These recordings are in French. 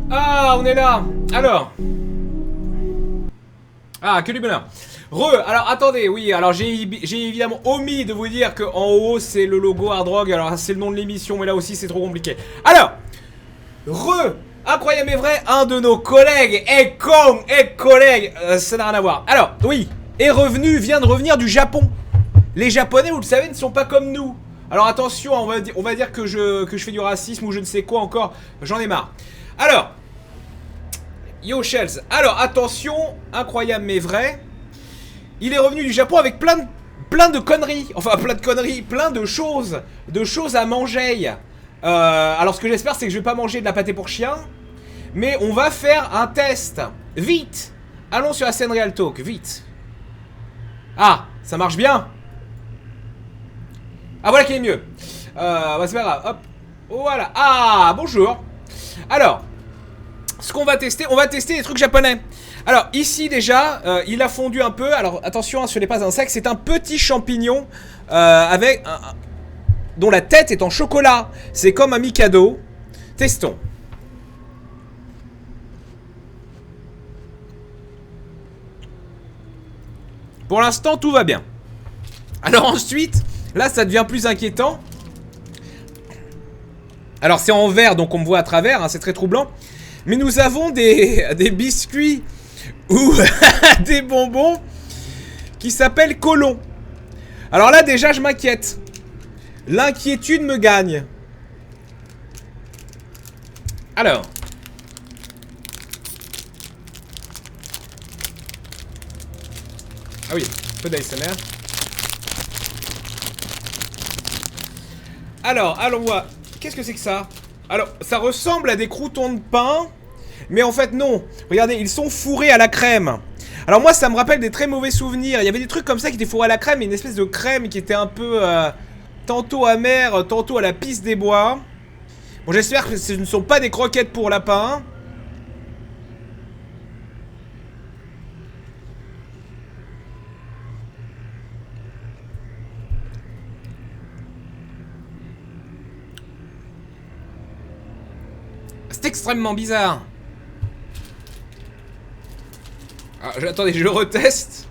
Ah, on est là. Alors. Ah, que du bonheur. Alors attendez, oui, alors j'ai évidemment omis de vous dire qu'en haut c'est le logo Hard Rock, alors c'est le nom de l'émission, mais là aussi c'est trop compliqué. Alors, incroyable et vrai, un de nos collègues, collègue, ça n'a rien à voir. Alors, oui, vient de revenir du Japon. Les Japonais, vous le savez, ne sont pas comme nous. Alors attention, on va dire que je fais du racisme ou je ne sais quoi encore, j'en ai marre. Alors, yo Shells, alors attention, incroyable mais vrai. Il est revenu du Japon avec plein de conneries. Enfin, plein de choses à manger. Alors, ce que j'espère, c'est que je vais pas manger de la pâté pour chien. Mais on va faire un test. Vite. Allons sur la scène Real Talk, vite. Ah, ça marche bien. Ah, voilà qui est mieux. Bah, c'est pas grave, hop. Voilà, ah, bonjour. Alors, ce qu'on va tester, on va tester des trucs japonais. Alors ici déjà, il a fondu un peu. Alors attention, hein, ce n'est pas un sac, c'est un petit champignon dont la tête est en chocolat. C'est comme un Mikado. Testons. Pour l'instant, tout va bien. Alors ensuite, là ça devient plus inquiétant. Alors c'est en vert, donc on me voit à travers, hein, c'est très troublant. Mais nous avons des biscuits ou des bonbons qui s'appellent Colon. Alors là déjà je m'inquiète. L'inquiétude me gagne. Alors. Ah oui, peu d'ASMR. Alors, allons voir. Qu'est-ce que c'est que ça? Alors, ça ressemble à des croûtons de pain. Mais en fait non, regardez, ils sont fourrés à la crème. Alors moi ça me rappelle des très mauvais souvenirs. Il y avait des trucs comme ça qui étaient fourrés à la crème. Et une espèce de crème qui était un peu tantôt amère, tantôt à la pisse des bois. Bon, j'espère que ce ne sont pas des croquettes pour lapin. C'est extrêmement bizarre. Ah, attendez, je reteste.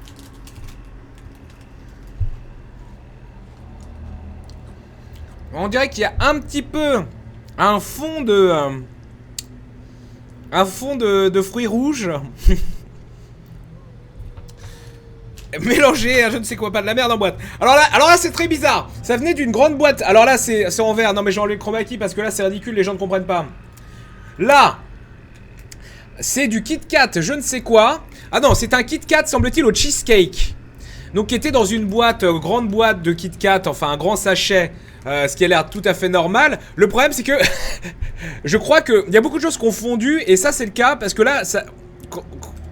On dirait qu'il y a un petit peu un fond de fruits rouges mélangé à je ne sais quoi, pas de la merde en boîte. Alors là c'est très bizarre. Ça venait d'une grande boîte. Alors là c'est en vert. Non mais j'ai enlevé le chroma key parce que là c'est ridicule, les gens ne comprennent pas. Là c'est du Kit Kat, je ne sais quoi. Ah non, c'est un Kit Kat, semble-t-il, au cheesecake. Donc qui était dans une boîte, grande boîte de Kit Kat, enfin un grand sachet, ce qui a l'air tout à fait normal. Le problème c'est que je crois qu'il y a beaucoup de choses confondues. Et ça c'est le cas parce que là,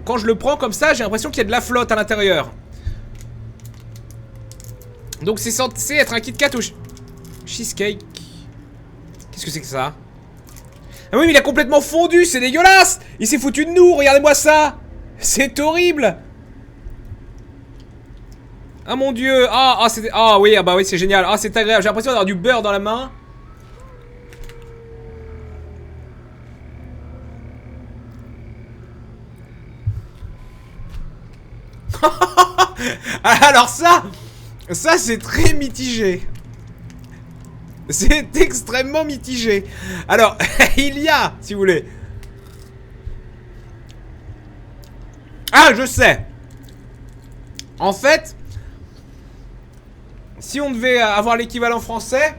quand je le prends comme ça, j'ai l'impression qu'il y a de la flotte à l'intérieur. Donc c'est censé être un Kit Kat au cheesecake. Qu'est-ce que c'est que ça? Ah oui mais il a complètement fondu, c'est dégueulasse. Il s'est foutu de nous, regardez-moi ça. C'est horrible. Ah mon dieu. Ah oui, ah bah oui c'est génial. Ah c'est agréable, j'ai l'impression d'avoir du beurre dans la main. Alors ça c'est très mitigé. C'est extrêmement mitigé. Alors, il y a, si vous voulez. Ah, je sais. En fait, si on devait avoir l'équivalent français,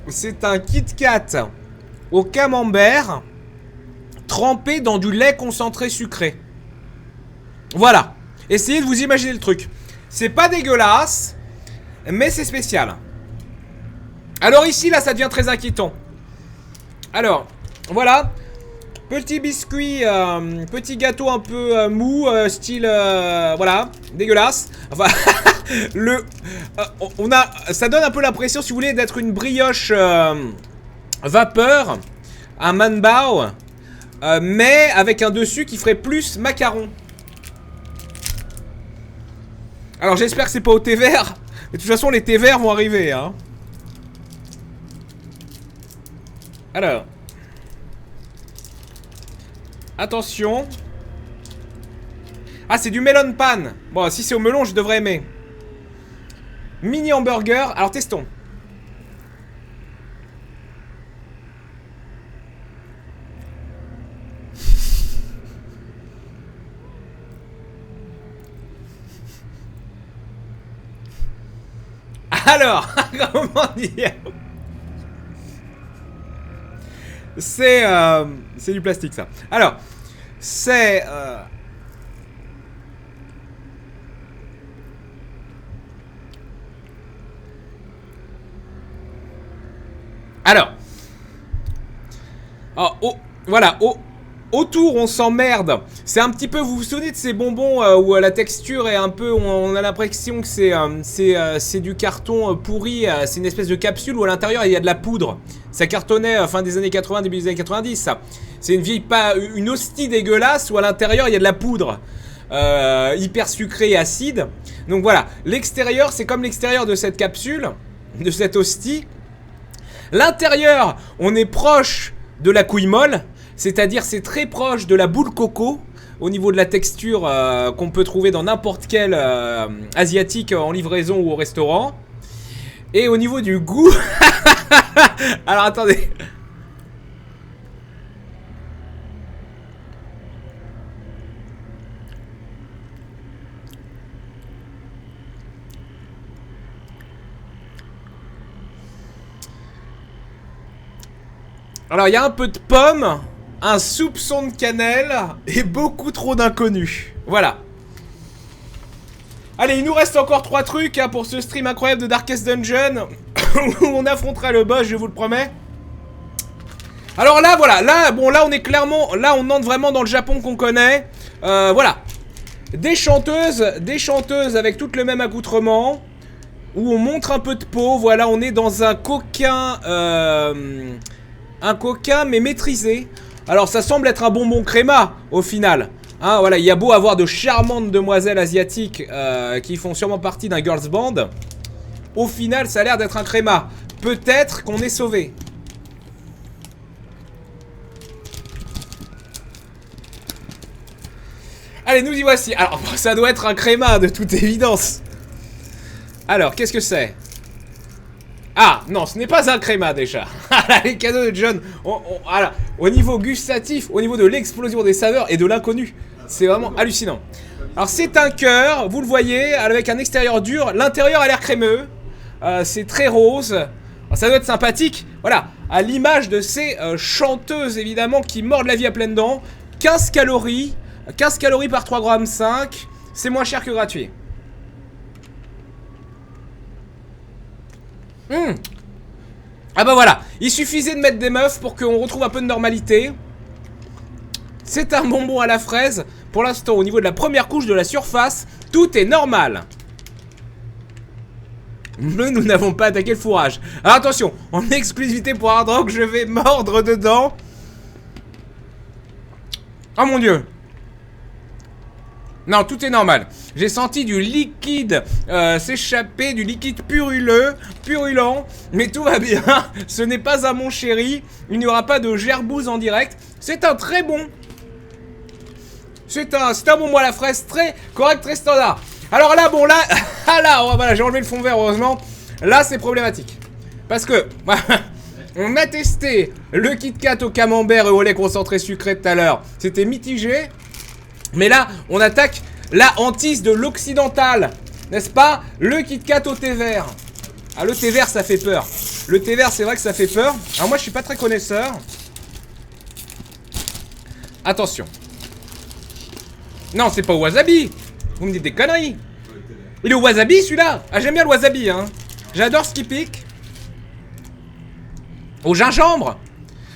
c'est un Kit Kat au camembert trempé dans du lait concentré sucré. Voilà. Essayez de vous imaginer le truc. C'est pas dégueulasse, mais c'est spécial. Alors ici, là, ça devient très inquiétant. Alors, voilà. Petit biscuit, petit gâteau un peu mou, style, voilà, dégueulasse. Enfin, ça donne un peu l'impression, si vous voulez, d'être une brioche vapeur, un manbao, mais avec un dessus qui ferait plus macaron. Alors j'espère que c'est pas au thé vert. De toute façon, les thés verts vont arriver, hein. Alors. Attention. Ah, c'est du melon pan. Bon, si c'est au melon, je devrais aimer. Mini hamburger. Alors, testons. Alors, comment dire? C'est du plastique, ça. Alors, c'est... Alors, voilà, autour on s'emmerde. C'est un petit peu, vous vous souvenez de ces bonbons où la texture est un peu, on a l'impression que c'est du carton pourri. C'est une espèce de capsule où à l'intérieur il y a de la poudre. Ça cartonnait fin des années 80, début des années 90, ça. C'est une hostie dégueulasse où à l'intérieur il y a de la poudre. Hyper sucrée et acide. Donc voilà, l'extérieur c'est comme l'extérieur de cette capsule, de cette hostie. L'intérieur, on est proche de la couille molle, c'est-à-dire c'est très proche de la boule coco au niveau de la texture qu'on peut trouver dans n'importe quel asiatique en livraison ou au restaurant. Et au niveau du goût... Alors attendez... Alors il y a un peu de pomme, un soupçon de cannelle et beaucoup trop d'inconnus. Voilà. Allez, il nous reste encore 3 trucs hein, pour ce stream incroyable de Darkest Dungeon où on affrontera le boss, je vous le promets. Alors là, voilà, là on est clairement, là on entre vraiment dans le Japon qu'on connaît. Voilà, des chanteuses avec toutes le même accoutrement, où on montre un peu de peau. Voilà, on est dans un coquin, mais maîtrisé. Alors ça semble être un bonbon créma au final. Hein, voilà, il y a beau avoir de charmantes demoiselles asiatiques qui font sûrement partie d'un girls band. Au final, ça a l'air d'être un créma. Peut-être qu'on est sauvé. Allez, nous y voici. Alors, ça doit être un créma de toute évidence. Alors, qu'est-ce que c'est? Ah, non, ce n'est pas un créma déjà. Les cadeaux de John. Alors, au niveau gustatif, au niveau de l'explosion des saveurs et de l'inconnu, c'est vraiment hallucinant. Alors, c'est un cœur, vous le voyez, avec un extérieur dur. L'intérieur a l'air crémeux. C'est très rose. Alors, ça doit être sympathique. Voilà, à l'image de ces chanteuses, évidemment, qui mordent la vie à pleines dents. 15 calories. 15 calories par 3,5 g. C'est moins cher que gratuit. Ah bah voilà, il suffisait de mettre des meufs pour qu'on retrouve un peu de normalité. C'est un bonbon à la fraise. Pour l'instant, au niveau de la première couche de la surface, tout est normal. Mais nous n'avons pas attaqué le fourrage. Alors attention, en exclusivité pour Hard Rock, je vais mordre dedans. Oh mon dieu. Non, tout est normal. J'ai senti du liquide s'échapper, du liquide purulent, mais tout va bien. Ce n'est pas un mon chéri. Il n'y aura pas de gerbouze en direct. C'est un très bon. C'est un bonbon à la fraise très correct, très standard. Alors là, bon là, voilà, j'ai enlevé le fond vert heureusement. Là, c'est problématique parce que on a testé le Kit Kat au camembert et au lait concentré sucré tout à l'heure. C'était mitigé. Mais là, on attaque la hantise de l'occidental, n'est-ce pas? Le Kit Kat au thé vert. Ah, le thé vert, ça fait peur. Le thé vert, c'est vrai que ça fait peur. Alors moi, je suis pas très connaisseur. Attention. Non, c'est pas au wasabi. Vous me dites des conneries. Il est au wasabi, celui-là? Ah, j'aime bien le wasabi, hein. J'adore ce qui pique. Au gingembre.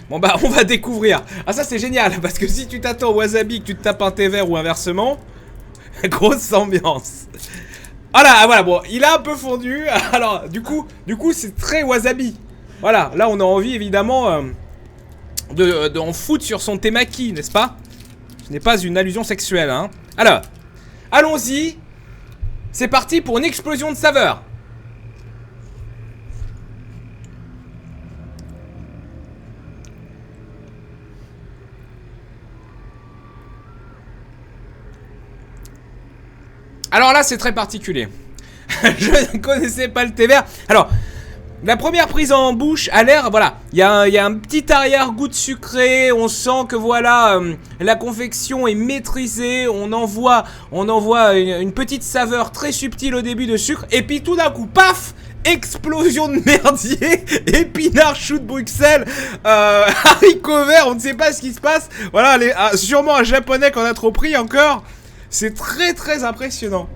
Bon bah on va découvrir. Ah ça c'est génial parce que si tu t'attends au wasabi que tu te tapes un thé vert ou inversement, grosse ambiance. Voilà bon il a un peu fondu. Alors du coup c'est très wasabi. Voilà là on a envie évidemment d'en foutre sur son temaki, n'est-ce pas? Ce n'est pas une allusion sexuelle hein. Alors allons-y. C'est parti pour une explosion de saveurs. Alors là, c'est très particulier. Je ne connaissais pas le thé vert. Alors, la première prise en bouche a l'air, voilà, il y a un petit arrière-goût de sucré. On sent que voilà, la confection est maîtrisée. On envoie une petite saveur très subtile au début de sucre. Et puis tout d'un coup, paf, explosion de merdier, épinards, choux de Bruxelles, haricots verts, on ne sait pas ce qui se passe. Voilà, sûrement un japonais qu'on a trop pris encore. C'est très très impressionnant.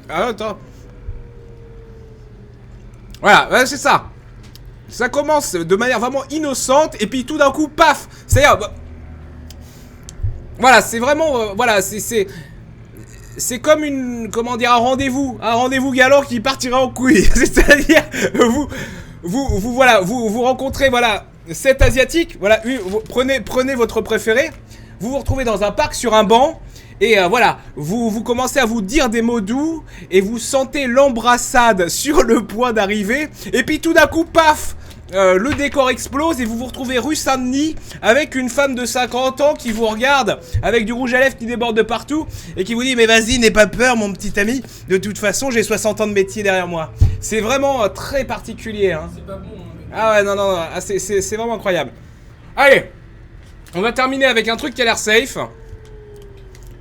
Ah, attends. Voilà, c'est ça. Ça commence de manière vraiment innocente et puis tout d'un coup, paf. C'est-à-dire, voilà, c'est vraiment, voilà, c'est comme une, comment dire, un rendez-vous galant qui partira en couille. C'est-à-dire, vous rencontrez, voilà, cet asiatique, voilà, prenez votre préféré, vous vous retrouvez dans un parc sur un banc. Et voilà, vous commencez à vous dire des mots doux et vous sentez l'embrassade sur le point d'arriver. Et puis tout d'un coup, paf, le décor explose et vous vous retrouvez rue Saint-Denis avec une femme de 50 ans qui vous regarde avec du rouge à lèvres qui déborde de partout et qui vous dit mais vas-y, n'aie pas peur mon petit ami, de toute façon j'ai 60 ans de métier derrière moi. C'est vraiment très particulier, hein. C'est pas bon, hein, ah ouais, non, c'est vraiment incroyable. Allez, on va terminer avec un truc qui a l'air safe.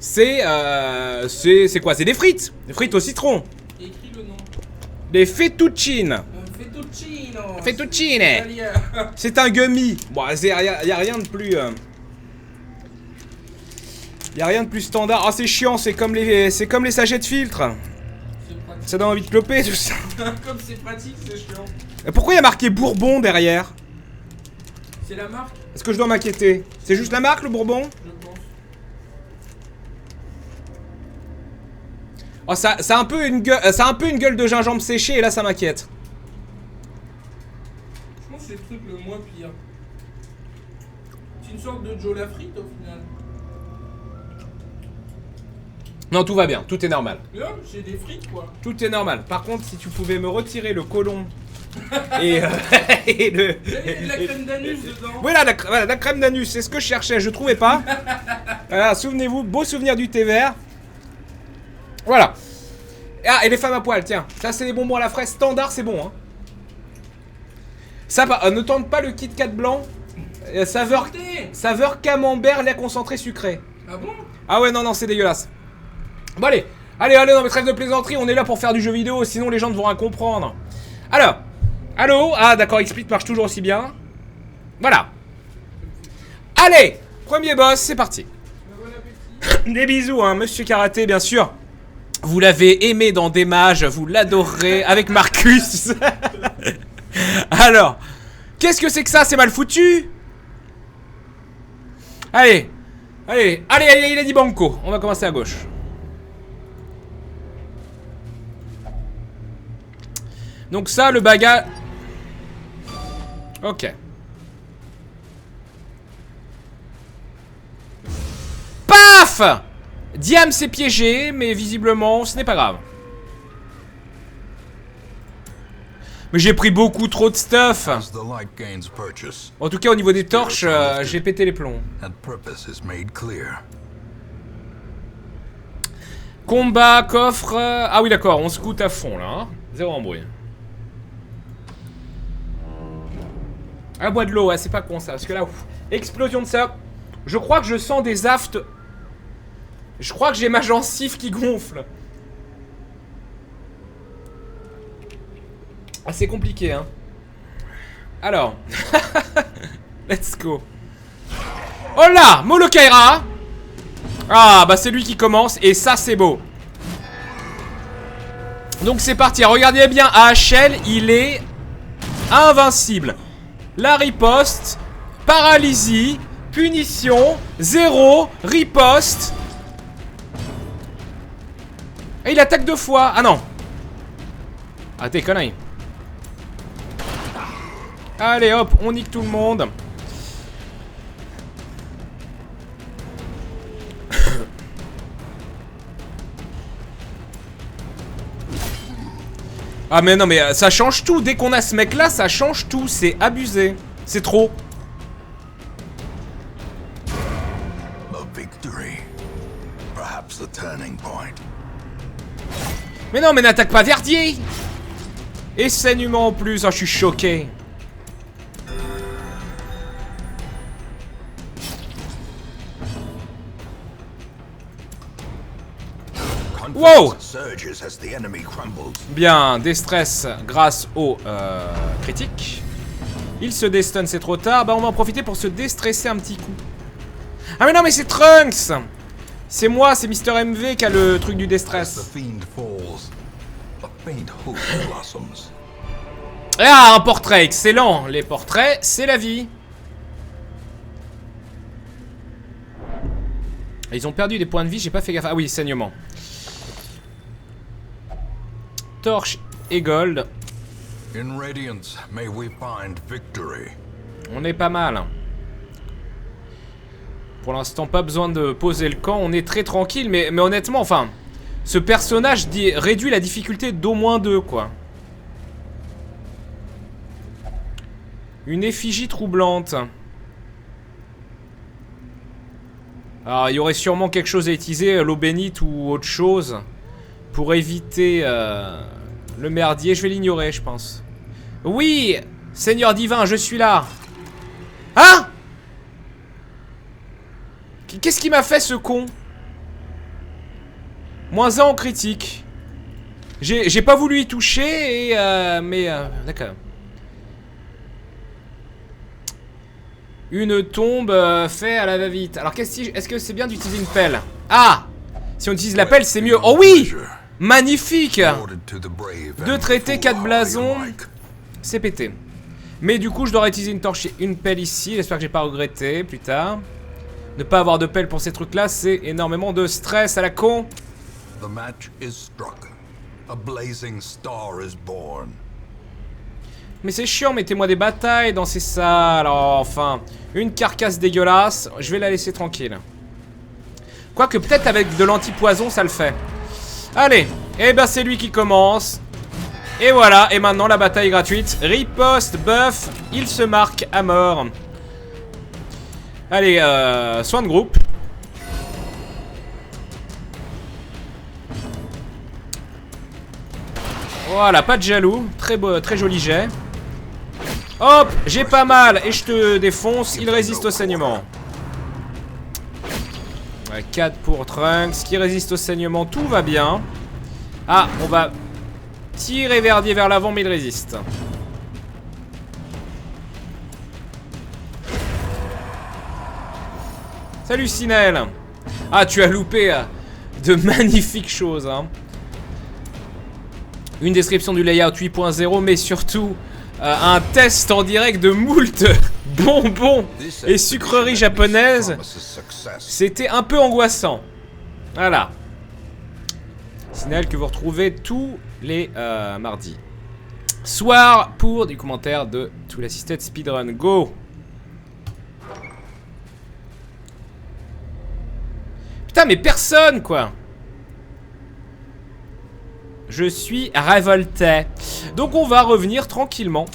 C'est quoi? C'est des frites. Des frites au citron. Écris le nom. Des fettuccine. Fettuccine. C'est un gummy. Bon, y a rien de plus... y a rien de plus standard. Ah, c'est chiant, c'est comme les sachets de filtre. Ça donne envie de cloper, tout ça. Comme c'est pratique, c'est chiant. Et pourquoi il y a marqué Bourbon derrière? C'est la marque? Est-ce que je dois m'inquiéter? C'est juste la marque, le Bourbon? Oh, ça a un peu une gueule de gingembre séché et là ça m'inquiète. Je pense que c'est le truc le moins pire. C'est une sorte de Joe la frite au final. Non, tout va bien, tout est normal. Non, c'est des frites quoi. Tout est normal. Par contre, si tu pouvais me retirer le côlon et le... Il y a de la crème d'anus dedans. Voilà, la crème d'anus, c'est ce que je cherchais, je trouvais pas. Voilà, souvenez-vous, beau souvenir du thé vert. Voilà. Ah, et les femmes à poil, tiens. Ça, c'est les bonbons à la fraise standard, c'est bon, hein. Ça, ne tente pas le Kit Kat blanc. Saveur camembert, lait concentré sucré. Ah bon? Ah ouais, non, c'est dégueulasse. Bon, allez, non, mais trêve de plaisanterie, on est là pour faire du jeu vidéo, sinon les gens ne vont rien comprendre. Alors, allô? Ah, d'accord, XSplit marche toujours aussi bien. Voilà. Allez, premier boss, c'est parti. Bon appétit. Des bisous, hein, Monsieur Karaté, bien sûr. Vous l'avez aimé dans Des Mages, vous l'adorerez avec Marcus. Alors, qu'est-ce que c'est que ça? C'est mal foutu. Allez, il a dit banco. On va commencer à gauche. Donc ça, le bagage... Ok. Paf! Diam s'est piégé, mais visiblement, ce n'est pas grave. Mais j'ai pris beaucoup trop de stuff. En tout cas, au niveau des torches, j'ai pété les plombs. Combat, coffre... Ah oui, d'accord, on scoute à fond, là. Hein. Zéro embrouille. Ah, bois de l'eau, ouais, c'est pas con, ça. Parce que là, ouf, explosion de ça. Je crois que je sens des aftes... Je crois que j'ai ma gencive qui gonfle. Ah, c'est compliqué, hein. Alors. Let's go. Oh là, Molokaira. Ah, bah c'est lui qui commence. Et ça, c'est beau. Donc c'est parti. Regardez bien, AHL, il est invincible. La riposte. Paralysie. Punition. 0. Riposte. Et il attaque 2 fois. Ah non. Ah t'es connerie. Allez hop, on nique tout le monde. Ah mais non mais ça change tout. Dès qu'on a ce mec là, ça change tout. C'est abusé. C'est trop. perhaps the turning point. Mais non, mais n'attaque pas Verdier. Et saignement en plus, oh, je suis choqué. Wow! Surges as the enemy crumbles. Bien, déstress grâce au critique. Il se destun, c'est trop tard. Bah on va en profiter pour se déstresser un petit coup. Ah mais non mais c'est Trunks. C'est moi, c'est Mister MV qui a le truc du As the déstress. fiend falls, a faint hope blossoms. Ah, un portrait, excellent. Les portraits, c'est la vie. Ils ont perdu des points de vie, j'ai pas fait gaffe. Ah oui, saignement. Torche et gold. In radiance, may we find victory. On est pas mal. Pour l'instant, pas besoin de poser le camp. On est très tranquille, mais honnêtement, enfin, ce personnage réduit la difficulté d'au moins 2, quoi. Une effigie troublante. Alors, il y aurait sûrement quelque chose à utiliser, l'eau bénite ou autre chose, pour éviter le merdier. Je vais l'ignorer, je pense. Oui, Seigneur divin, je suis là. Hein? Qu'est-ce qu'il m'a fait, ce con? -1 en critique. J'ai pas voulu y toucher, et d'accord. Une tombe fait à la va-vite. Alors, est-ce que c'est bien d'utiliser une pelle? Ah! Si on utilise la pelle, c'est mieux. Oh oui! Magnifique! 2 traités, 4 blasons. C'est pété. Mais du coup, je dois utiliser une torche et une pelle ici. J'espère que j'ai pas regretté plus tard. Ne pas avoir de pelle pour ces trucs-là, c'est énormément de stress à la con. The match is struck. A blazing star is born. Mais c'est chiant, mettez-moi des batailles dans ces salles. Oh, enfin, une carcasse dégueulasse. Je vais la laisser tranquille. Quoique peut-être avec de l'anti-poison, ça le fait. Allez, et ben c'est lui qui commence. Et voilà, et maintenant la bataille gratuite. Riposte, buff, il se marque à mort. Allez, soin de groupe. Voilà, pas de jaloux. Très beau, très joli jet. Hop, j'ai pas mal et je te défonce. Il résiste au saignement. 4 pour Trunks qui résiste au saignement. Tout va bien. Ah, on va tirer Verdier vers l'avant, mais il résiste. Salut Sinel. Ah, tu as loupé de magnifiques choses, hein. Une description du layout 8.0, mais surtout un test en direct de moult bonbons et sucreries japonaises. C'était un peu angoissant. Voilà. Signal que vous retrouvez tous les mardis soir pour des commentaires de tout l'assisted speedrun. Go. Putain, mais personne, quoi. Je suis révolté. Donc on va revenir tranquillement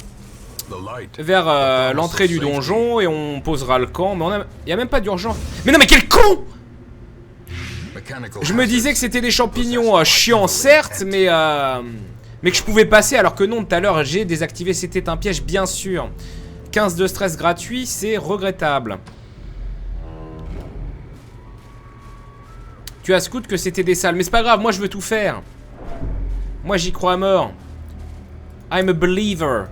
vers l'entrée du donjon et on posera le camp. Mais il n'y a même pas d'urgence. Mais non, mais quel con! Je me disais que c'était des champignons chiants, certes, mais que je pouvais passer, alors que non, tout à l'heure j'ai désactivé. C'était un piège, bien sûr. 15 de stress gratuit, c'est regrettable. Tu as scout que c'était des salles, mais c'est pas grave, moi je veux tout faire. Moi j'y crois à mort. I'm a believer.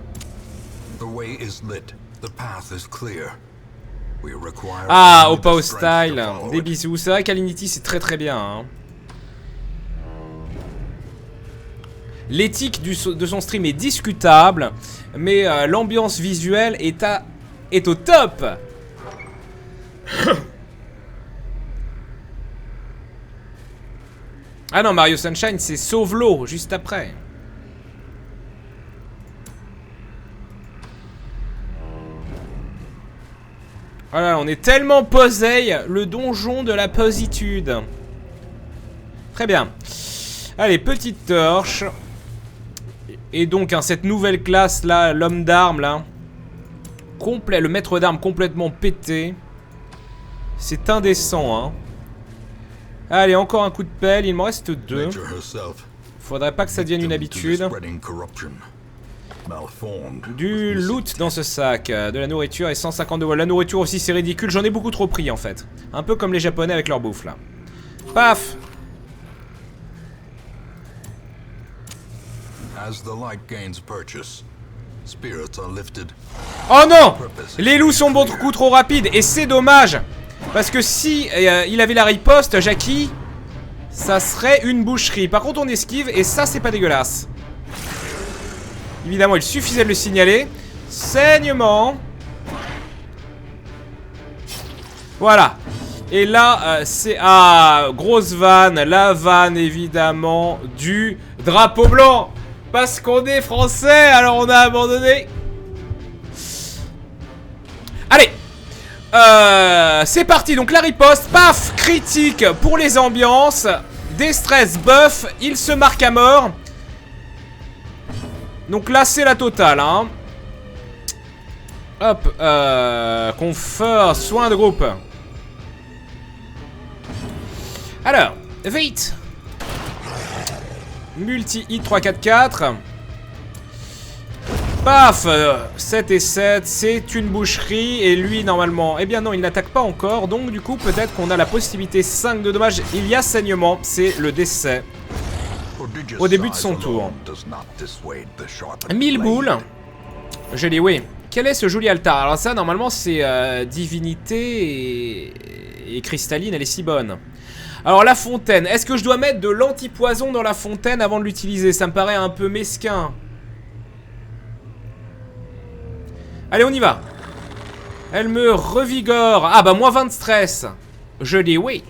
Ah, Opa Hostile. Des bisous. C'est vrai qu'Alinity c'est très très bien, hein. L'éthique de son stream est discutable, mais l'ambiance visuelle est au top. Ah non, Mario Sunshine, c'est sauve l'eau, juste après. Voilà, on est tellement posé, le donjon de la positude. Très bien. Allez, petite torche. Et donc, hein, cette nouvelle classe là, l'homme d'armes là. Le maître d'armes complètement pété. C'est indécent, hein. Allez, encore un coup de pelle, il m'en reste 2. Nature herself, Faudrait pas que ça devienne une victim to the habitude. spreading corruption. Malformed Du with loot dans ce sac, de la nourriture et 150 de vol. La nourriture aussi c'est ridicule, j'en ai beaucoup trop pris en fait. Un peu comme les japonais avec leur bouffe là. Paf. As the light gains purchase, spirits are lifted. Oh non! Les loups sont beaucoup trop rapides et c'est dommage. Parce que si il avait la riposte, Jackie, ça serait une boucherie. Par contre on esquive et ça c'est pas dégueulasse. Évidemment il suffisait de le signaler. Saignement. Voilà. Et là c'est... Ah, grosse vanne. La vanne évidemment du drapeau blanc. Parce qu'on est français, alors on a abandonné. Allez. C'est parti, donc la riposte. Paf, critique pour les ambiances. Déstress buff, il se marque à mort. Donc là c'est la totale hein. Hop, confort, soin de groupe. Alors, vite. Multi-hit 3-4-4. Paf, 7 et 7, c'est une boucherie. Et lui normalement, eh bien non il n'attaque pas encore. Donc du coup peut-être qu'on a la possibilité 5 de dommages. Il y a saignement, c'est le décès au début de son tour. 1000 boules. Je dis oui. Quel est ce joli altar? Alors ça normalement c'est divinité et cristalline, elle est si bonne. Alors la fontaine, est-ce que je dois mettre de l'antipoison dans la fontaine avant de l'utiliser? Ça me paraît un peu mesquin. Allez on y va. Elle me revigore. Ah bah moins 20 de stress. Je dis oui.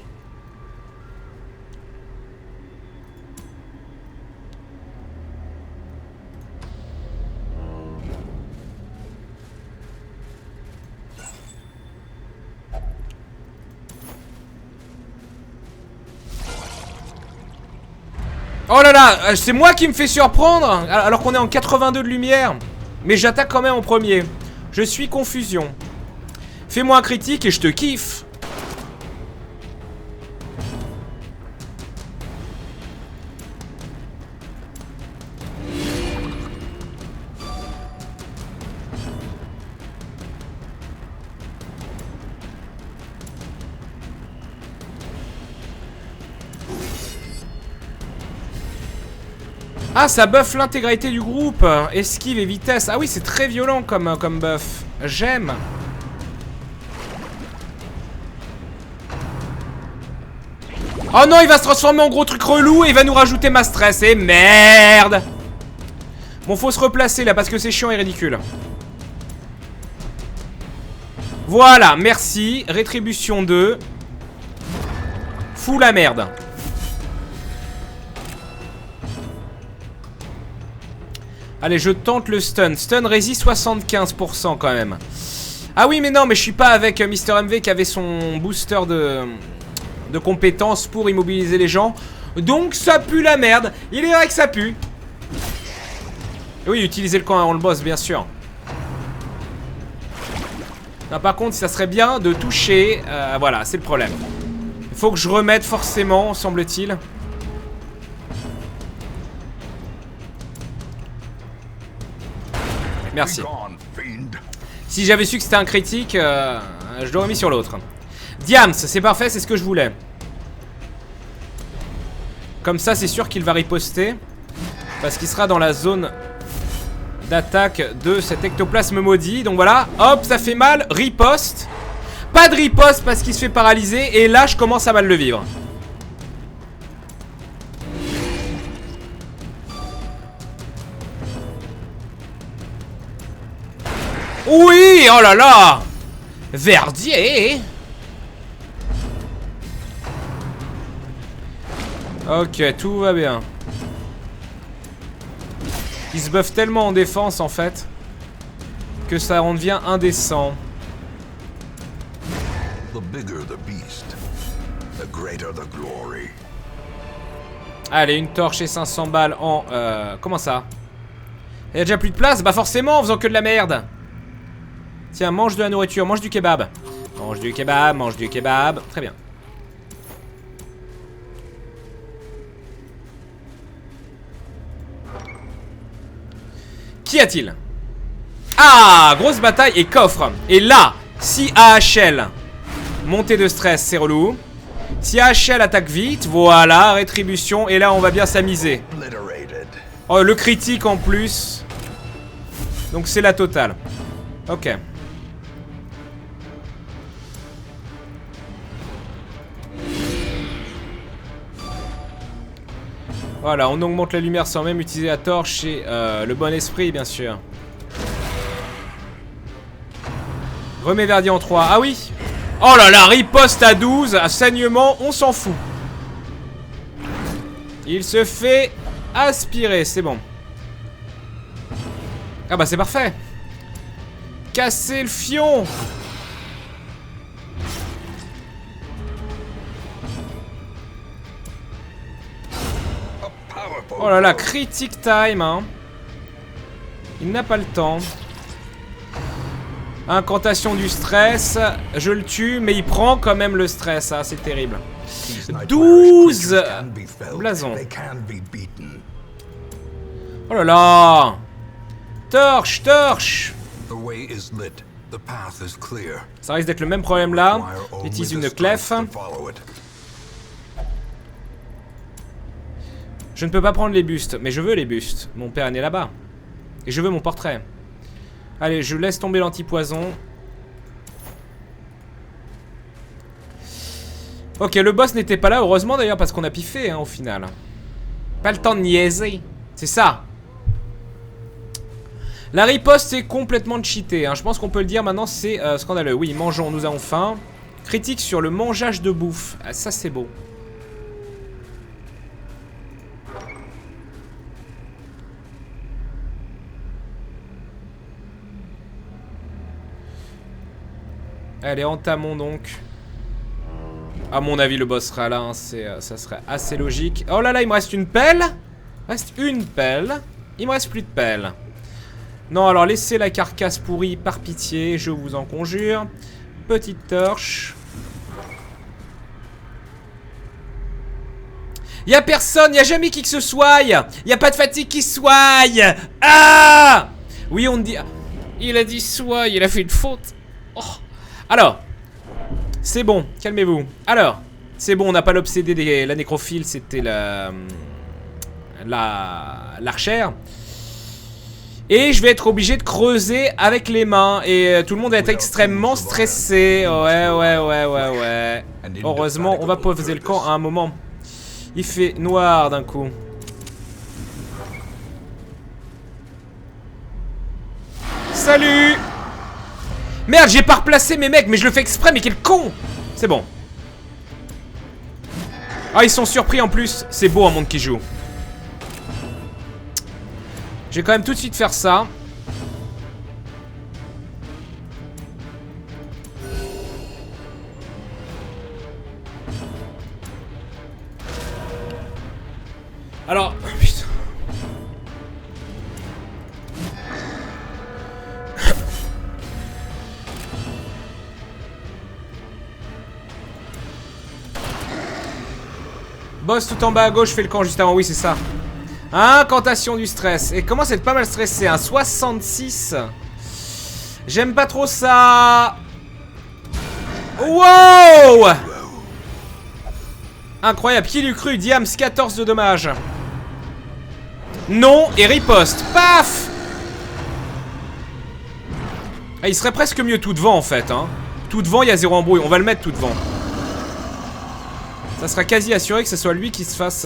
Oh là là, c'est moi qui me fais surprendre alors qu'on est en 82 de lumière. Mais j'attaque quand même en premier. Je suis confusion. Fais-moi un critique et je te kiffe. Ah, ça buff l'intégralité du groupe. Esquive et vitesse. Ah oui, c'est très violent comme buff. J'aime. Oh non, il va se transformer en gros truc relou et il va nous rajouter ma stress. Et merde. Bon, faut se replacer là parce que c'est chiant et ridicule. Voilà, merci. Rétribution 2. Fous la merde. Allez, je tente le stun. Stun résiste 75% quand même. Ah oui, mais non, mais je suis pas avec Mister MV qui avait son booster de compétences pour immobiliser les gens. Donc ça pue la merde. Il est vrai que ça pue. Oui, utiliser le camp avant le boss, bien sûr. Non, par contre, ça serait bien de toucher. Voilà, c'est le problème. Il faut que je remette forcément, semble-t-il. Merci. Si j'avais su que c'était un critique, je l'aurais mis sur l'autre. Diams, c'est parfait, c'est ce que je voulais. Comme ça, c'est sûr qu'il va riposter. Parce qu'il sera dans la zone d'attaque de cet ectoplasme maudit. Donc voilà, hop, ça fait mal, riposte. Pas de riposte parce qu'il se fait paralyser. Et là, je commence à mal le vivre. Oui, oh là là. Verdier. Ok, tout va bien. Il se buff tellement en défense en fait que ça en devient indécent. Allez, une torche et 500 balles en... comment ça? Il y a déjà plus de place? Bah forcément en faisant que de la merde. Tiens, mange de la nourriture, mange du kebab. Mange du kebab, mange du kebab. Très bien. Qu'y a-t-il? Ah, grosse bataille et coffre. Et là, si AHL, montée de stress, c'est relou. Si AHL attaque vite, voilà, rétribution. Et là, on va bien s'amuser. Oh, le critique en plus. Donc c'est la totale. Ok. Voilà, on augmente la lumière sans même utiliser la torche et le bon esprit, bien sûr. Remets Verdi en 3. Ah oui. Oh là là, riposte à 12, à saignement, on s'en fout. Il se fait aspirer, c'est bon. Ah bah c'est parfait. Casser le fion. Oh là là, critique time, hein. Il n'a pas le temps. Incantation du stress. Je le tue, mais il prend quand même le stress. Ah, c'est terrible. 12 blason. Oh là là. Torche, torche. Ça risque d'être le même problème là. Utilise une clef. Je ne peux pas prendre les bustes, mais je veux les bustes. Mon père est né là-bas. Et je veux mon portrait. Allez, je laisse tomber l'antipoison. Ok, le boss n'était pas là, heureusement d'ailleurs, parce qu'on a piffé, hein, au final. Pas le temps de niaiser. C'est ça. La riposte est complètement cheatée, hein. Je pense qu'on peut le dire maintenant, c'est scandaleux. Oui, mangeons, nous avons faim. Critique sur le mangeage de bouffe. Ah, ça, c'est beau. Allez, entamons donc. À mon avis, le boss sera là, hein. Ça serait assez logique. Oh là là, il me reste une pelle. Il me reste une pelle. Il me reste plus de pelle. Non, alors laissez la carcasse pourrie par pitié, je vous en conjure. Petite torche. Y'a personne, y'a jamais qui que ce soit. Y'a pas de fatigue qui soit. Ah! Oui, on dit... Il a dit soit, il a fait une faute. Oh. Alors, c'est bon, calmez-vous. Alors, c'est bon, on n'a pas l'obsédé la nécrophile, c'était l'archère. Et je vais être obligé de creuser avec les mains. Et tout le monde va être extrêmement stressé. Ouais. Heureusement, on va poser le camp à un moment. Il fait noir d'un coup. Salut! Merde, j'ai pas replacé mes mecs, mais je le fais exprès, mais quel con! C'est bon. Ah, ils sont surpris en plus. C'est beau un monde qui joue. Je vais quand même tout de suite faire ça. Alors, putain. Boss tout en bas à gauche, fait le camp juste avant. Oui, c'est ça. Incantation du stress. Et comment c'est pas mal stressé, hein. 66. J'aime pas trop ça. Wow! Incroyable. Qui l'eût cru? Diams, 14 de dommages. Non, et riposte. Paf! Ah, il serait presque mieux tout devant en fait, hein. Tout devant, il y a 0 embrouille. On va le mettre tout devant. Ça sera quasi assuré que ce soit lui qui se fasse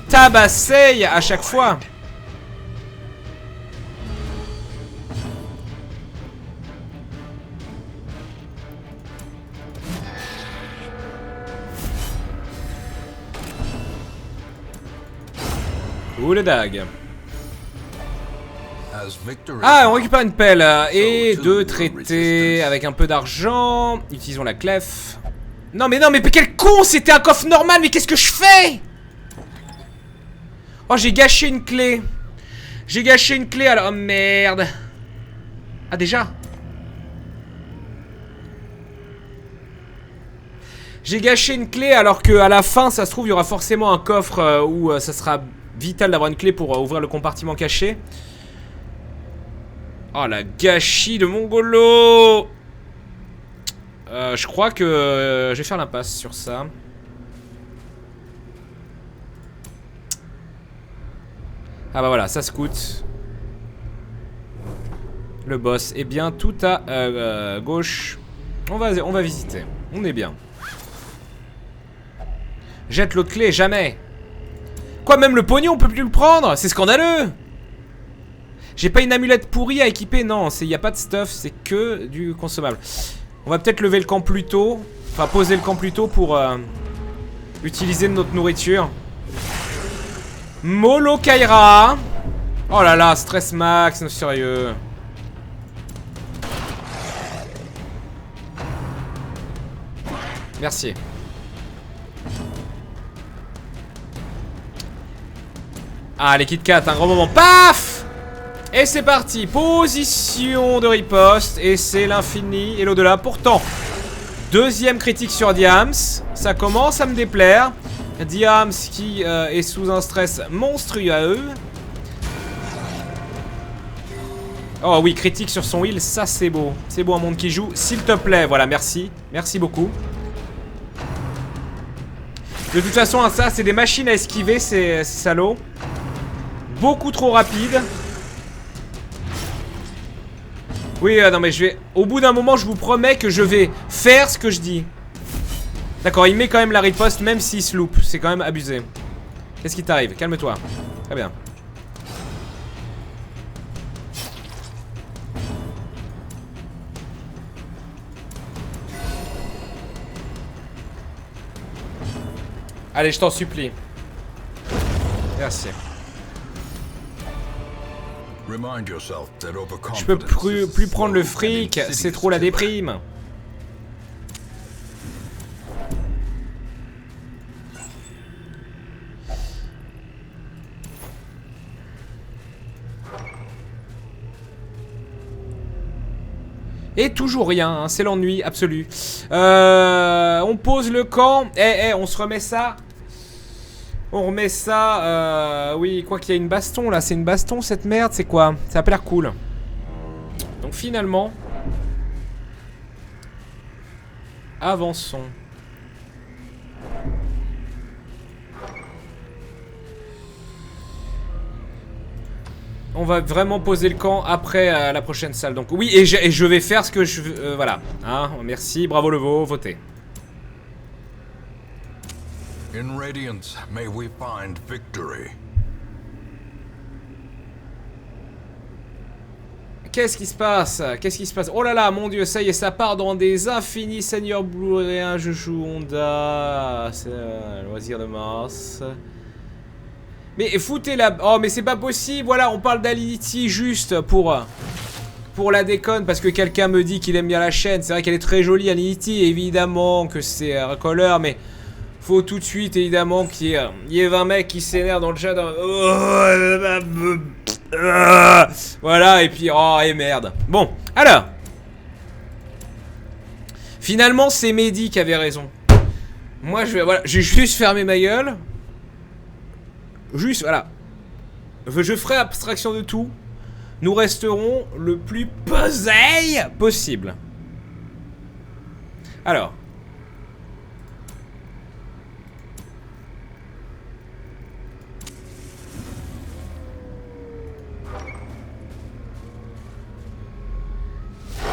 tabasser à chaque fois. Ouh le dag. Ah, on récupère une pelle et 2 traités avec un peu d'argent. Utilisons la clef. Non mais quel con, c'était un coffre normal, mais qu'est-ce que je fais? Oh, j'ai gâché une clé. J'ai gâché une clé alors, oh merde. Ah déjà? J'ai gâché une clé alors que à la fin, ça se trouve, il y aura forcément un coffre où ça sera vital d'avoir une clé pour ouvrir le compartiment caché. Oh la gâchis de Mongolo. Je crois que je vais faire l'impasse sur ça. Ah bah voilà, ça scout. Le boss est bien tout à gauche. On va visiter. On est bien. Jette l'autre clé, jamais. Quoi, même le pognon, on peut plus le prendre? C'est scandaleux. J'ai pas une amulette pourrie à équiper, non. Il n'y a pas de stuff, c'est que du consommable. On va peut-être lever le camp plus tôt. Enfin, poser le camp plus tôt pour utiliser notre nourriture. Molo Kaira. Oh là là, stress max, non sérieux. Merci. Ah, les Kit Kat, un grand moment. Paf! Et c'est parti. Position de riposte. Et c'est l'infini et l'au-delà. Pourtant, deuxième critique sur Diams. Ça commence à me déplaire. Diams qui est sous un stress monstrueux. Oh oui, critique sur son heal. Ça, c'est beau. C'est beau un monde qui joue. S'il te plaît. Voilà, merci. Merci beaucoup. De toute façon, ça, c'est des machines à esquiver, ces salauds. Beaucoup trop rapide. Oui, non mais je vais... Au bout d'un moment, je vous promets que je vais faire ce que je dis. D'accord, il met quand même la riposte, même s'il se loupe. C'est quand même abusé. Qu'est-ce qui t'arrive? Calme-toi. Très bien. Allez, je t'en supplie. Merci. Je peux plus prendre le fric, c'est trop la déprime. Et toujours rien, hein, c'est l'ennui absolu. On pose le camp. On se remet ça. On remet ça. Oui, quoi qu'il y a une baston là. C'est une baston cette merde, c'est quoi? Ça a pas l'air cool. Donc finalement, avançons. On va vraiment poser le camp après la prochaine salle. Donc oui, et je vais faire ce que je veux. Voilà. Hein, merci, bravo le veau, votez. In Radiance, may we find victory. Qu'est-ce qui se passe? Qu'est-ce qui se passe? Oh là là, mon dieu, ça y est, ça part dans des infinis seigneurs blu-ray. Je joue Honda. C'est loisir de Mars. Mais foutez la... Oh, mais c'est pas possible. Voilà, on parle d'Alinity juste pour la déconne. Parce que quelqu'un me dit qu'il aime bien la chaîne. C'est vrai qu'elle est très jolie, Alinity. Évidemment que c'est Color, mais... Faut tout de suite, évidemment, qu'il y ait 20 mecs qui s'énervent dans le chat. Voilà, et puis... Oh, et merde. Bon, alors. Finalement, c'est Mehdi qui avait raison. Moi, je vais juste fermer ma gueule. Juste, voilà. Je ferai abstraction de tout. Nous resterons le plus posé possible. Alors.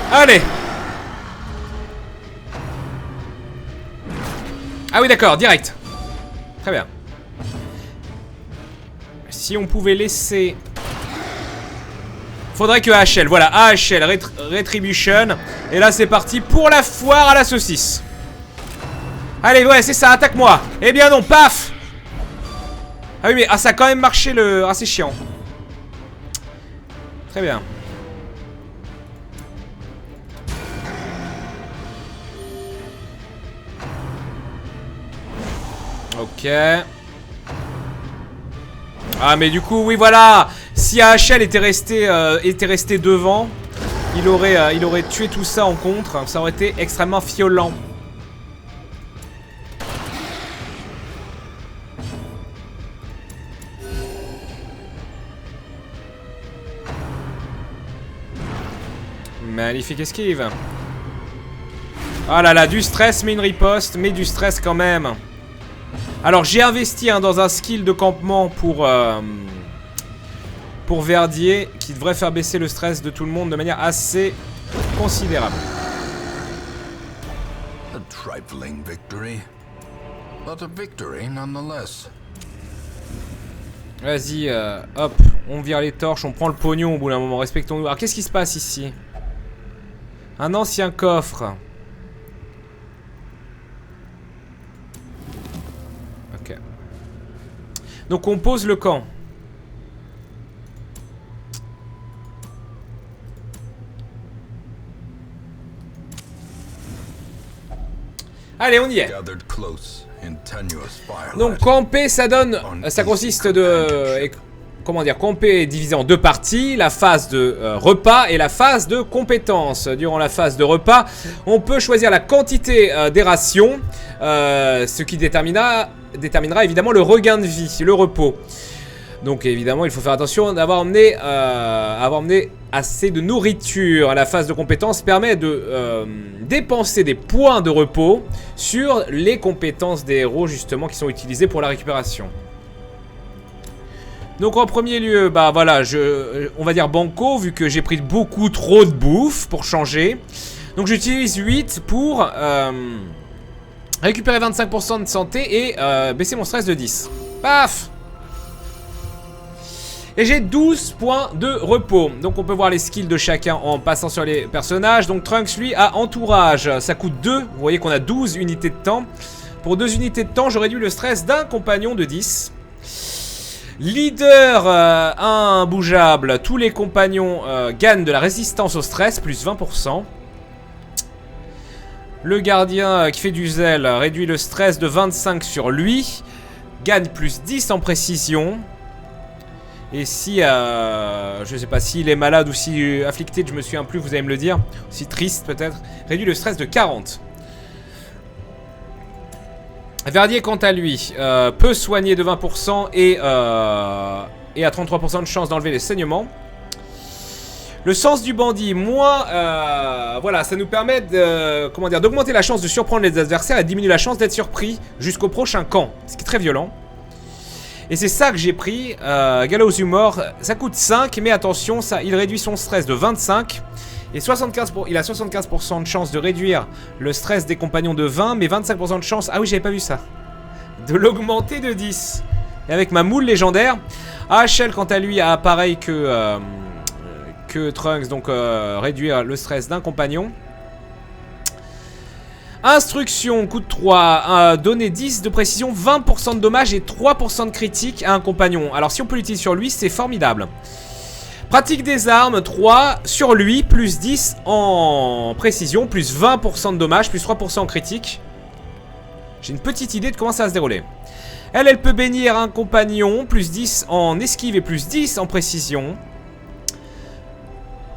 Allez. Ah oui, d'accord, direct. Très bien. Si on pouvait laisser... Faudrait que AHL, voilà, AHL, Retribution. Et là, c'est parti pour la foire à la saucisse. Allez, ouais, c'est ça, attaque-moi. Eh bien non, paf. Ah oui, mais ça a quand même marché le... Ah, c'est chiant. Très bien. Ok. Ah mais du coup oui voilà. Si AHL était resté devant, il aurait tué tout ça en contre. Ça aurait été extrêmement violent. Magnifique esquive. Ah là là, du stress, mais une riposte, mais du stress quand même. Alors j'ai investi hein, dans un skill de campement pour Verdier, qui devrait faire baisser le stress de tout le monde de manière assez considérable. A trifling victory, but a victory nonetheless. Vas-y, hop, on vire les torches, on prend le pognon au bout d'un moment, respectons-nous. Alors qu'est-ce qui se passe ici? Un ancien coffre. Ok. Donc on pose le camp. Allez, on y est. Donc camper, ça donne, ça consiste de, comment dire, camper est divisé en deux parties, la phase de repas et la phase de compétences. Durant la phase de repas, on peut choisir la quantité des rations, ce qui déterminera évidemment le regain de vie, le repos. Donc évidemment, il faut faire attention d'avoir emmené, assez de nourriture. La phase de compétences permet de dépenser des points de repos sur les compétences des héros justement qui sont utilisées pour la récupération. Donc en premier lieu, bah voilà, on va dire banco vu que j'ai pris beaucoup trop de bouffe pour changer. Donc j'utilise 8 pour récupérer 25% de santé et baisser mon stress de 10. Paf! Et j'ai 12 points de repos. Donc on peut voir les skills de chacun en passant sur les personnages. Donc Trunks lui a entourage. Ça coûte 2. Vous voyez qu'on a 12 unités de temps. Pour 2 unités de temps, je réduis le stress d'un compagnon de 10. Leader imbougeable. Tous les compagnons gagnent de la résistance au stress, plus 20%. Le gardien qui fait du zèle réduit le stress de 25 sur lui. Gagne plus 10 en précision. Et si, je sais pas, s'il est malade ou si afflicté, je me souviens plus, vous allez me le dire. Si triste peut-être, réduit le stress de 40. Verdier quant à lui, peut soigner de 20% et a 33% de chance d'enlever les saignements. Le sens du bandit, moi, voilà, ça nous permet de, comment dire, d'augmenter la chance de surprendre les adversaires et diminuer la chance d'être surpris jusqu'au prochain camp, ce qui est très violent. Et c'est ça que j'ai pris, Gallows Humor, ça coûte 5, mais attention, ça, il réduit son stress de 25. Et 75%, il a 75% de chance de réduire le stress des compagnons de 20, mais 25% de chance, ah oui j'avais pas vu ça, de l'augmenter de 10. Et avec ma moule légendaire, AHL quant à lui a pareil que Trunks, donc réduire le stress d'un compagnon. Instruction, coûte 3, donner 10 de précision, 20% de dommages et 3% de critique à un compagnon. Alors si on peut l'utiliser sur lui, c'est formidable. Pratique des armes, 3 sur lui, plus 10 en précision, plus 20% de dommages, plus 3% en critique. J'ai une petite idée de comment ça va se dérouler. Elle peut bénir un compagnon, plus 10 en esquive et plus 10 en précision.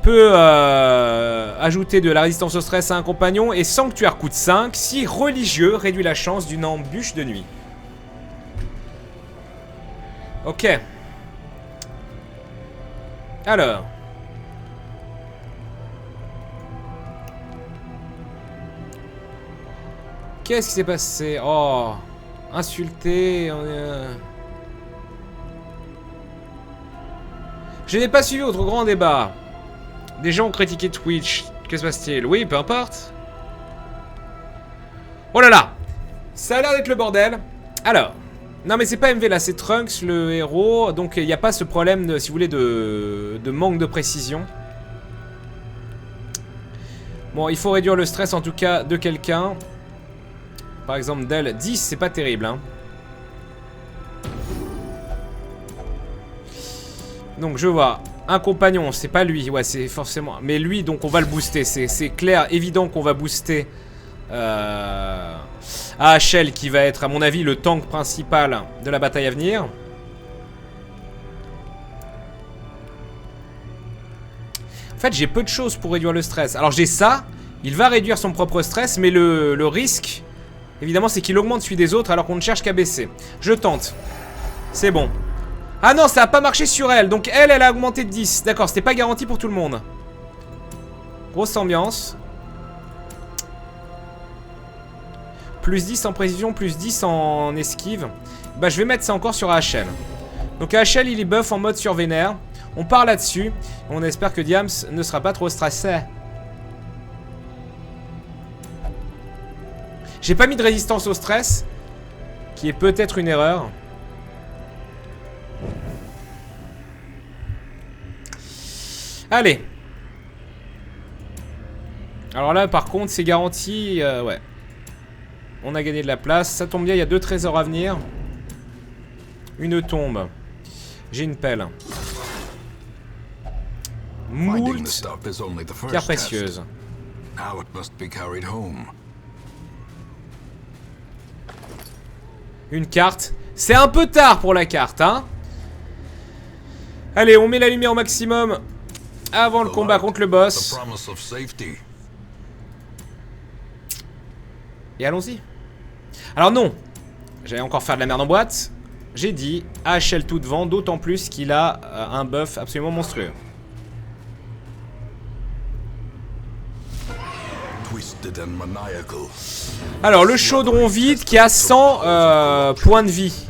Peut ajouter de la résistance au stress à un compagnon. Et sanctuaire coûte 5. Si religieux réduit la chance d'une embûche de nuit. Ok. Alors. Qu'est-ce qui s'est passé? Oh. Insulté. Je n'ai pas suivi votre grand débat. Des gens ont critiqué Twitch. Que se passe-t-il? Oui, peu importe. Oh là là. Ça a l'air d'être le bordel. Alors. Non mais c'est pas MV là, c'est Trunks le héros. Donc il n'y a pas ce problème, de, si vous voulez, de manque de précision. Bon, il faut réduire le stress en tout cas de quelqu'un. Par exemple d'elle. 10, c'est pas terrible hein. Donc je vois. Un compagnon, c'est pas lui, ouais c'est forcément... Mais lui, donc on va le booster, c'est clair, évident qu'on va booster AHL qui va être à mon avis le tank principal de la bataille à venir. En fait j'ai peu de choses pour réduire le stress. Alors j'ai ça, il va réduire son propre stress, mais le risque, évidemment c'est qu'il augmente celui des autres alors qu'on ne cherche qu'à baisser. Je tente, c'est bon. Ah non, ça a pas marché sur elle. Donc elle a augmenté de 10. D'accord, c'était pas garanti pour tout le monde. Grosse ambiance. Plus 10 en précision, plus 10 en esquive. Bah je vais mettre ça encore sur AHL. Donc AHL il est buff en mode sur vénère. On part là-dessus. On espère que Diams ne sera pas trop stressé. J'ai pas mis de résistance au stress. Qui est peut-être une erreur. Allez. Alors là par contre c'est garanti. Ouais. On a gagné de la place. Ça tombe bien, il y a 2 trésors à venir. Une tombe. J'ai une pelle. Moult pierres précieuses. Une carte. C'est un peu tard pour la carte, hein. Allez, on met la lumière au maximum avant le combat contre le boss. Et allons-y. Alors non, j'allais encore faire de la merde en boîte. J'ai dit AHL tout devant, d'autant plus qu'il a un buff absolument monstrueux. Alors le chaudron vide qui a 100 points de vie.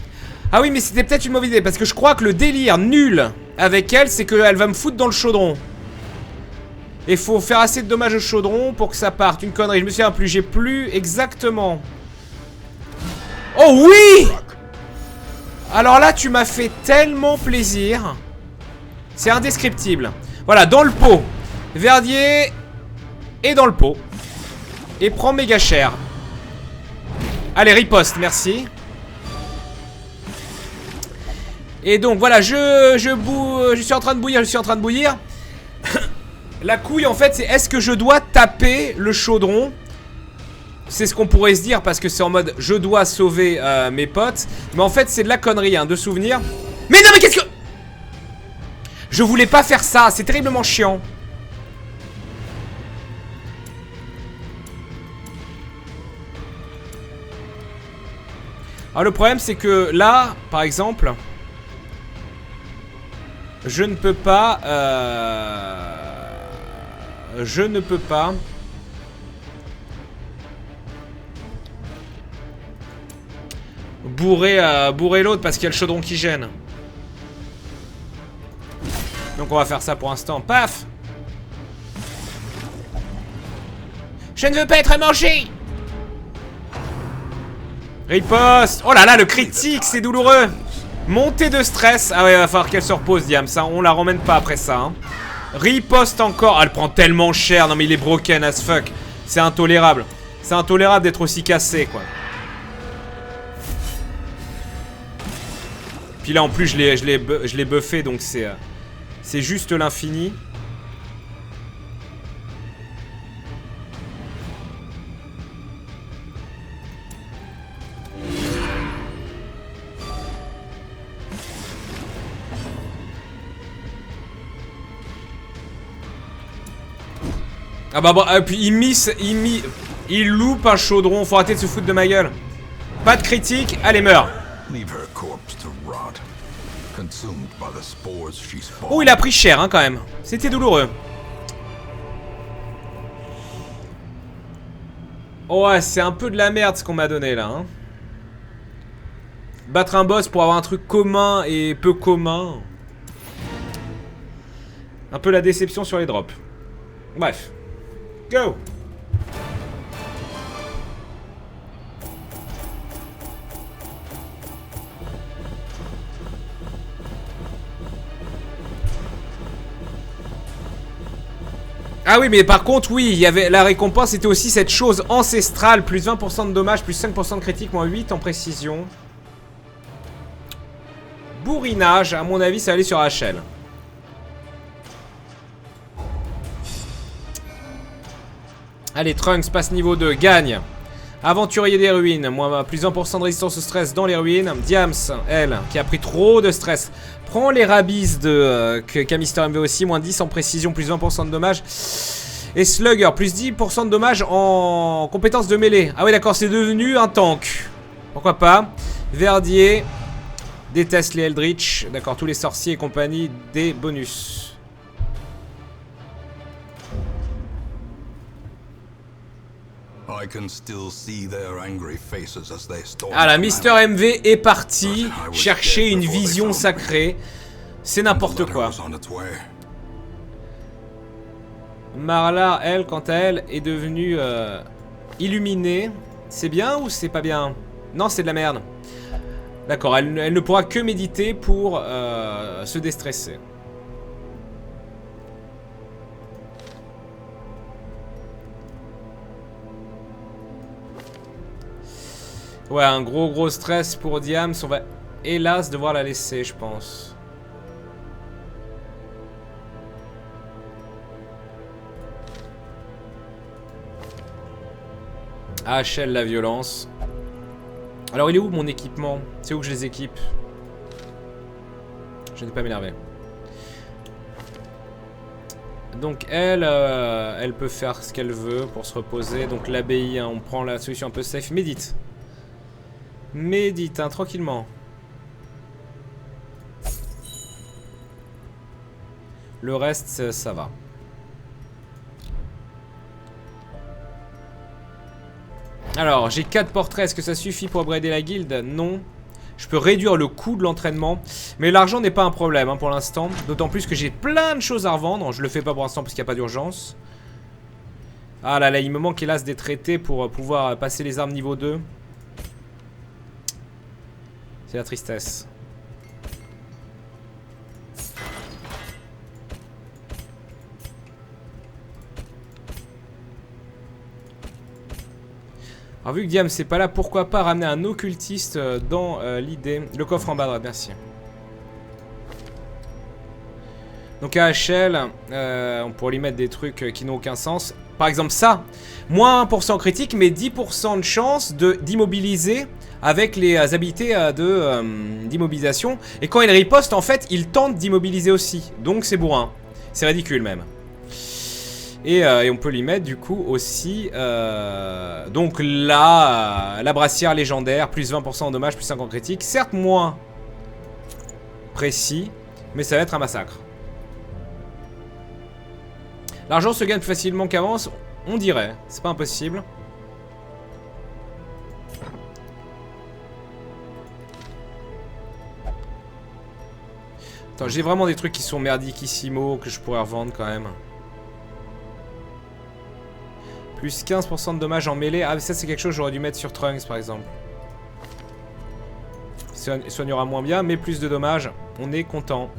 Ah oui mais c'était peut-être une mauvaise idée parce que je crois que le délire nul avec elle c'est qu'elle va me foutre dans le chaudron. Et faut faire assez de dommages au chaudron pour que ça parte. Une connerie, je me souviens plus, j'ai plus exactement. Oh oui! Alors là tu m'as fait tellement plaisir. C'est indescriptible. Voilà, dans le pot. Verdier est dans le pot. Et prend méga cher. Allez, riposte, merci. Et donc voilà, je suis en train de bouillir, La couille en fait c'est est-ce que je dois taper le chaudron? C'est ce qu'on pourrait se dire parce que c'est en mode je dois sauver mes potes. Mais en fait c'est de la connerie hein, de souvenir. Mais non mais qu'est-ce que... Je voulais pas faire ça, c'est terriblement chiant. Alors le problème c'est que là, par exemple, je ne peux pas bourrer l'autre parce qu'il y a le chaudron qui gêne. Donc on va faire ça pour l'instant. Paf! Je ne veux pas être mangé! Riposte! Oh là là, le critique, c'est douloureux! Montée de stress. Ah ouais, il va falloir qu'elle se repose, Diam. Ça, on la ramène pas après ça. Hein. Riposte encore. Ah, elle prend tellement cher. Non, mais il est broken as fuck. C'est intolérable. C'est intolérable d'être aussi cassé, quoi. Puis là, en plus, je l'ai buffé, donc c'est juste l'infini. Ah bah bon, puis il loupe un chaudron, faut arrêter de se foutre de ma gueule. Pas de critique, allez meurs. Oh il a pris cher hein quand même, c'était douloureux. Oh ouais c'est un peu de la merde ce qu'on m'a donné là hein. Battre un boss pour avoir un truc commun et peu commun. Un peu la déception sur les drops. Bref. Go! Ah oui, mais par contre, oui, il y avait la récompense, c'était aussi cette chose ancestrale, plus 20% de dommages, plus 5% de critique, moins 8 en précision. Bourrinage, à mon avis, ça allait sur HL. Allez, Trunks passe niveau 2, gagne. Aventurier des ruines, moins plus 1% de résistance au stress dans les ruines. Diams, elle, qui a pris trop de stress, prend les rabies de qu'a Mister MV aussi, moins 10 en précision, plus 20% de dommages. Et Slugger, plus 10% de dommages en compétences de mêlée. Ah oui d'accord, c'est devenu un tank. Pourquoi pas. Verdier déteste les Eldritch. D'accord, tous les sorciers et compagnie, des bonus. I can still see their angry faces as they storm. Ah là, the Mister manor. MV est parti chercher une vision sacrée. C'est n'importe The letter quoi. was on its way. Marla, elle, quant à elle, est devenue illuminée. C'est bien ou c'est pas bien? Non, c'est de la merde. D'accord, elle ne pourra que méditer pour se déstresser. Ouais, un gros stress pour Diams. On va hélas devoir la laisser, je pense. HL la violence. Alors il est où mon équipement? C'est où que je les équipe? Je ne vais pas m'énerver. Donc elle, elle peut faire ce qu'elle veut pour se reposer. Donc l'abbaye, hein, on prend la solution un peu safe. Médite. Médite, hein, tranquillement. Le reste, ça va. Alors, j'ai 4 portraits. Est-ce que ça suffit pour upgrader la guilde? Non. Je peux réduire le coût de l'entraînement. Mais l'argent n'est pas un problème hein, pour l'instant. D'autant plus que j'ai plein de choses à revendre. Je le fais pas pour l'instant parce qu'il n'y a pas d'urgence. Ah là là, il me manque hélas des traités pour pouvoir passer les armes niveau 2. C'est la tristesse. Alors vu que Diam c'est pas là, pourquoi pas ramener un occultiste dans l'idée. Le coffre en bas à droite, merci. Donc à HL, on pourrait lui mettre des trucs qui n'ont aucun sens. Par exemple ça, moins 1% critique, mais 10% de chance d'immobiliser avec les habilités d'immobilisation. Et quand il riposte, en fait, il tente d'immobiliser aussi. Donc c'est bourrin. C'est ridicule même. Et on peut lui mettre du coup aussi donc là la brassière légendaire, plus 20% en dommages, plus 5 en critique. Certes moins précis, mais ça va être un massacre. L'argent se gagne plus facilement qu'avant, on dirait. C'est pas impossible. Attends, j'ai vraiment des trucs qui sont merdiquissimo que je pourrais revendre quand même. Plus 15% de dommages en mêlée. Ah, mais ça, c'est quelque chose que j'aurais dû mettre sur Trunks, par exemple. Il soignera moins bien, mais plus de dommages. On est content.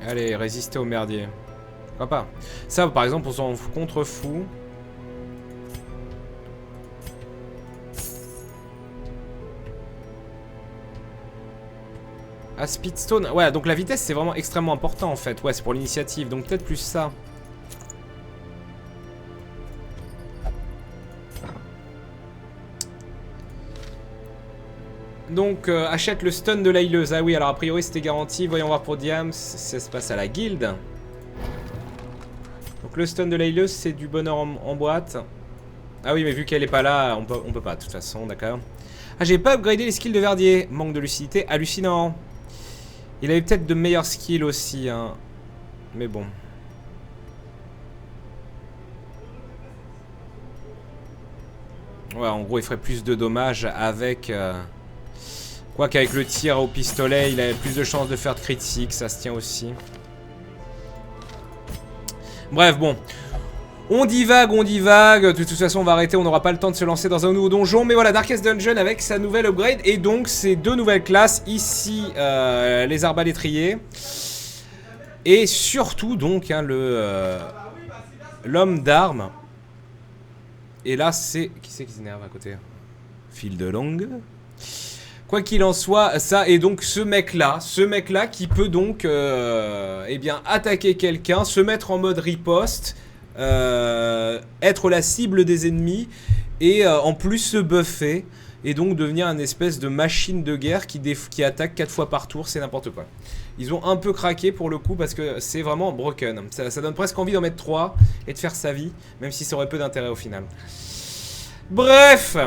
Allez, résister au merdier. Pourquoi pas? Ça, par exemple, on s'en contre-fout. Ah, Speedstone. Ouais, donc la vitesse, c'est vraiment extrêmement important, en fait. Ouais, c'est pour l'initiative. Donc peut-être plus ça. Donc, achète le stun de la healeuse. Ah oui, alors a priori, c'était garanti. Voyons voir pour Diams. Ça se passe à la guilde. Donc le stun de la healeuse, c'est du bonheur en boîte. Ah oui, mais vu qu'elle est pas là, on peut pas, de toute façon, d'accord. Ah, j'ai pas upgradé les skills de Verdier. Manque de lucidité, hallucinant. Il avait peut-être de meilleurs skills aussi, hein. Mais bon. Ouais, en gros, il ferait plus de dommages avec... Quoi qu'avec le tir au pistolet, il avait plus de chances de faire de critique, ça se tient aussi. Bref, bon. On divague. De toute façon, on va arrêter, on n'aura pas le temps de se lancer dans un nouveau donjon. Mais voilà, Darkest Dungeon avec sa nouvelle upgrade. Et donc, ces deux nouvelles classes. Ici, les arbalétriers. Et surtout, donc, hein, l'homme d'armes. Et là, c'est... Qui c'est qui s'énerve à côté? Fil de longue. Quoi qu'il en soit, ça est donc ce mec-là qui peut donc eh bien, attaquer quelqu'un, se mettre en mode riposte, être la cible des ennemis et en plus se buffer et donc devenir une espèce de machine de guerre qui attaque 4 fois par tour, c'est n'importe quoi. Ils ont un peu craqué pour le coup parce que c'est vraiment broken. Ça donne presque envie d'en mettre 3 et de faire sa vie, même si ça aurait peu d'intérêt au final. Bref.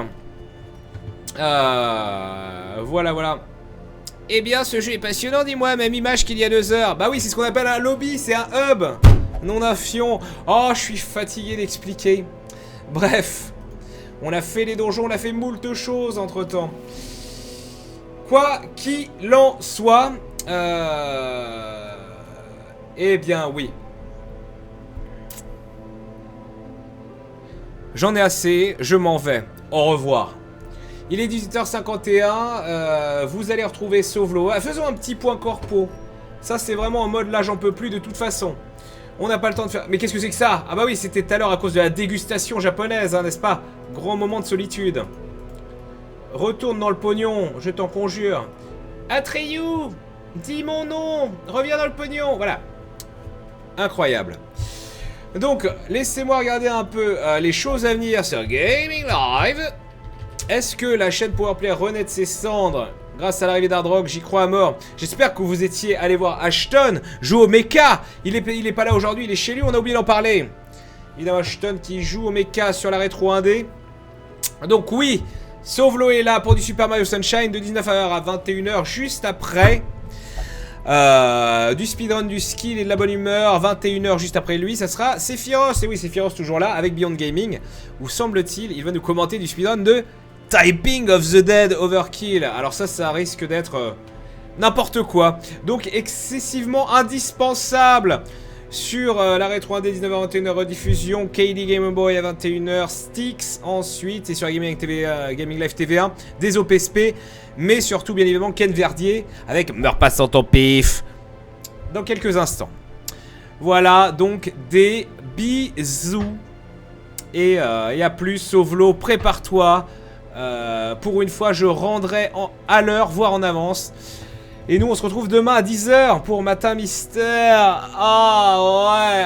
Voilà, voilà. Eh bien, ce jeu est passionnant, dis-moi, même image qu'il y a 2 heures. Bah oui, c'est ce qu'on appelle un lobby, c'est un hub, non un fion. Oh, je suis fatigué d'expliquer. Bref, on a fait les donjons, on a fait moult choses entre-temps. Quoi qu'il en soit, eh bien, oui. J'en ai assez, je m'en vais. Au revoir. Il est 18h51, vous allez retrouver Sauvelot. Ah, faisons un petit point corpo. Ça, c'est vraiment en mode là, j'en peux plus de toute façon. On n'a pas le temps de faire... Mais qu'est-ce que c'est que ça? Ah bah oui, c'était tout à l'heure à cause de la dégustation japonaise, hein, n'est-ce pas? Grand moment de solitude. Retourne dans le pognon, je t'en conjure. Atreyu, dis mon nom, reviens dans le pognon. Voilà. Incroyable. Donc, laissez-moi regarder un peu les choses à venir sur Gaming Live. Est-ce que la chaîne Powerplay renaît de ses cendres grâce à l'arrivée d'Hardrock? J'y crois à mort. J'espère que vous étiez allé voir Ashton jouer au mecha. Il est pas là aujourd'hui, il est chez lui, on a oublié d'en parler. Évidemment, Ashton qui joue au mecha sur la rétro 1D. Donc oui, Sauvelot est là pour du Super Mario Sunshine de 19h à 21h, juste après du speedrun, du skill et de la bonne humeur. 21h juste après lui, ça sera Sephiroth. Et oui, Sephiroth toujours là avec Beyond Gaming, où semble-t-il, il va nous commenter du speedrun de Typing of the Dead Overkill. Alors ça risque d'être n'importe quoi. Donc excessivement indispensable sur la rétro 1D 19h-21h rediffusion, KD Game Boy à 21h, Styx ensuite, et sur Gaming Live TV1, des OPSP, mais surtout bien évidemment Ken Verdier avec Meurs pas sans ton pif dans quelques instants. Voilà, donc des bisous. Et à plus, Sauvelot, prépare-toi. Pour une fois, je rendrai à l'heure, voire en avance. Et nous, on se retrouve demain à 10h pour Matin Mystère. Ah ouais,